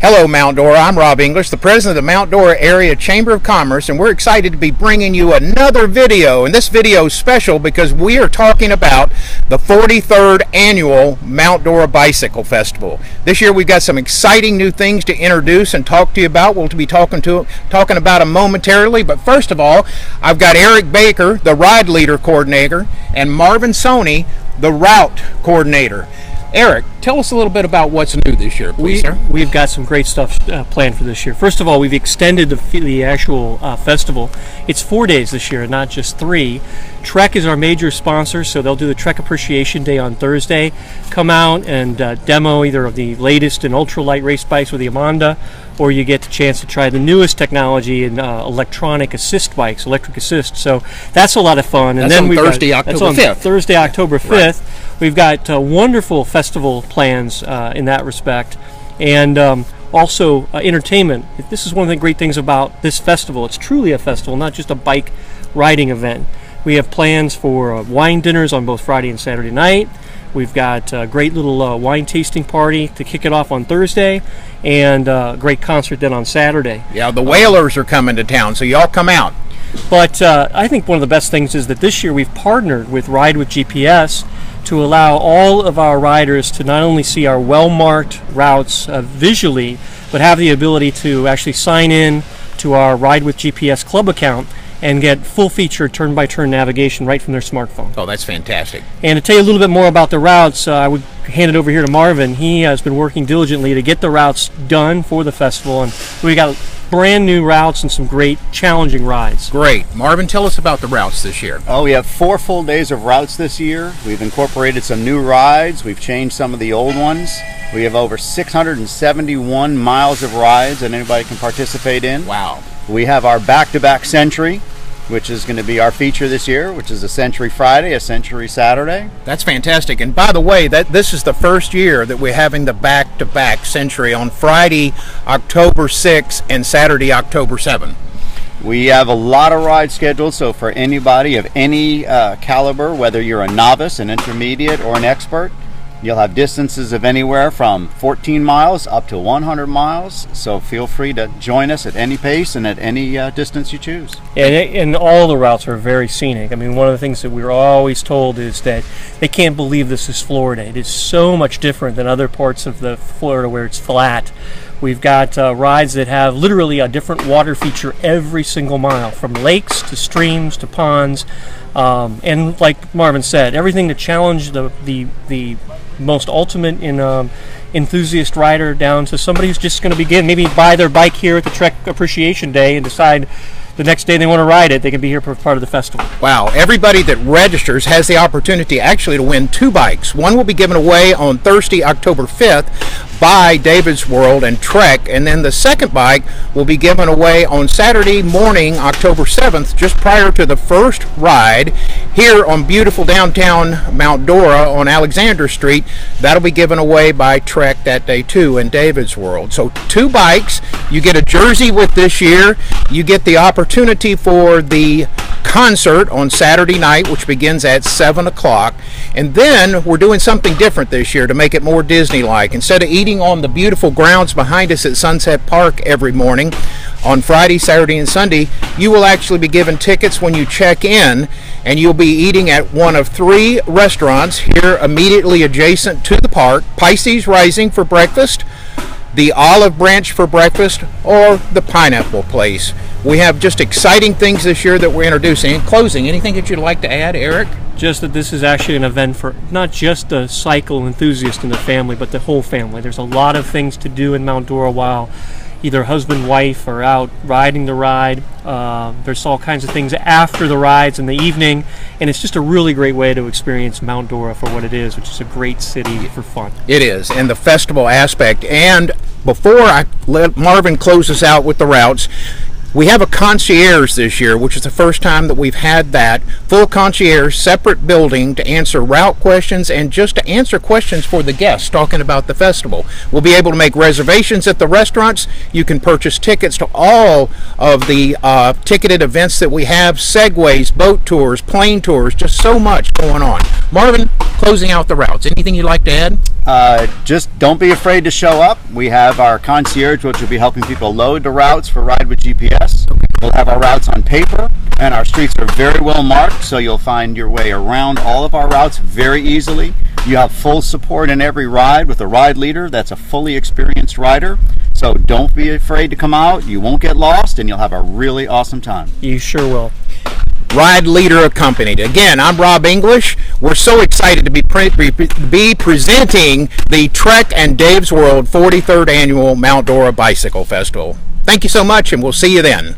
Hello, Mount Dora. I'm Rob English, the president of the Mount Dora Area Chamber of Commerce, and we're excited to be bringing you another video. And this video is special because we are talking about the 43rd annual Mount Dora Bicycle Festival. This year we've got some exciting new things to introduce and talk to you about. We'll be talking about them momentarily, but first of all, I've got Eric Baker, the Ride Leader Coordinator, and Marvin Sony, the Route Coordinator. Eric, tell us a little bit about what's new this year, please, sir. We've got some great stuff planned for this year. First of all, we've extended the actual festival. It's 4 days this year, not just 3. Trek is our major sponsor, so they'll do the Trek Appreciation Day on Thursday. Come out and demo either of the latest and ultralight race bikes with the Amanda, or you get the chance to try the newest technology in electronic assist bikes, electric assist. So that's a lot of fun. And then Thursday, October 5th. Thursday, October 5th. Right. We've got wonderful festival plans in that respect, and also entertainment. This is one of the great things about this festival. It's truly a festival, not just a bike riding event. We have plans for wine dinners on both Friday and Saturday night. We've got a great little wine tasting party to kick it off on Thursday, and a great concert then on Saturday. Yeah, the Whalers are coming to town, so y'all come out. But I think one of the best things is that this year we've partnered with Ride with GPS to allow all of our riders to not only see our well-marked routes visually, but have the ability to actually sign in to our Ride with GPS club account and get full-feature turn-by-turn navigation right from their smartphone. Oh, that's fantastic. And to tell you a little bit more about the routes, I would hand it over here to Marvin. He has been working diligently to get the routes done for the festival, and we got brand new routes and some great challenging rides. Great. Marvin, tell us about the routes this year. Oh, we have 4 full days of routes this year. We've incorporated some new rides. We've changed some of the old ones. We have over 671 miles of rides that anybody can participate in. Wow. We have our back-to-back Century, which is going to be our feature this year, which is a Century Friday, a Century Saturday. That's fantastic. And by the way, this is the first year that we're having the back-to-back Century on Friday, October 6th and Saturday, October 7th. We have a lot of rides scheduled, so for anybody of any caliber, whether you're a novice, an intermediate, or an expert, you'll have distances of anywhere from 14 miles up to 100 miles, so feel free to join us at any pace and at any distance you choose. And all the routes are very scenic. I mean, one of the things that we're always told is that they can't believe this is Florida. It is so much different than other parts of the Florida where it's flat. We've got rides that have literally a different water feature every single mile, from lakes to streams to ponds, and like Marvin said, everything to challenge the most ultimate in enthusiast rider down to somebody who's just going to begin, maybe buy their bike here at the Trek Appreciation Day and decide the next day they want to ride it. They can be here for part of the festival. Wow. Everybody that registers has the opportunity actually to win 2 bikes. One will be given away on Thursday, October 5th by David's World and Trek, and then the second bike will be given away on Saturday morning, October 7th, just prior to the first ride here on beautiful downtown Mount Dora on Alexander Street. That'll be given away by Trek that day too in David's World. So 2 bikes. You get a jersey with this year. You get the opportunity for the concert on Saturday night, which begins at 7 o'clock. And then we're doing something different this year to make it more Disney-like. Instead of eating on the beautiful grounds behind us at Sunset Park every morning, on Friday, Saturday, and Sunday, you will actually be given tickets when you check in, and you'll be eating at one of 3 restaurants here immediately adjacent to the park: Pisces Rising for breakfast, the Olive Branch for breakfast, or the Pineapple Place. We have just exciting things this year that we're introducing. In closing, anything that you'd like to add, Eric? Just that this is actually an event for not just the cycle enthusiast and the family, but the whole family. There's a lot of things to do in Mount Dora while either husband, wife are out riding the ride. There's all kinds of things after the rides in the evening, and it's just a really great way to experience Mount Dora for what it is, which is a great city for fun. It is, and the festival aspect. And before I let Marvin close us out with the routes, we have a concierge this year, which is the first time that we've had that. Full concierge, separate building to answer route questions and just to answer questions for the guests talking about the festival. We'll be able to make reservations at the restaurants. You can purchase tickets to all of the ticketed events that we have: segways, boat tours, plane tours, just so much going on. Marvin, closing out the routes, anything you'd like to add? Just don't be afraid to show up. We have our concierge, which will be helping people load the routes for Ride with GPS. We'll have our routes on paper, and our streets are very well marked, so you'll find your way around all of our routes very easily. You have full support in every ride with a ride leader that's a fully experienced rider. So don't be afraid to come out. You won't get lost, and you'll have a really awesome time. You sure will. Ride leader accompanied. Again, I'm Rob English. We're so excited to be presenting the Trek and Dave's World 43rd Annual Mount Dora Bicycle Festival. Thank you so much, and we'll see you then.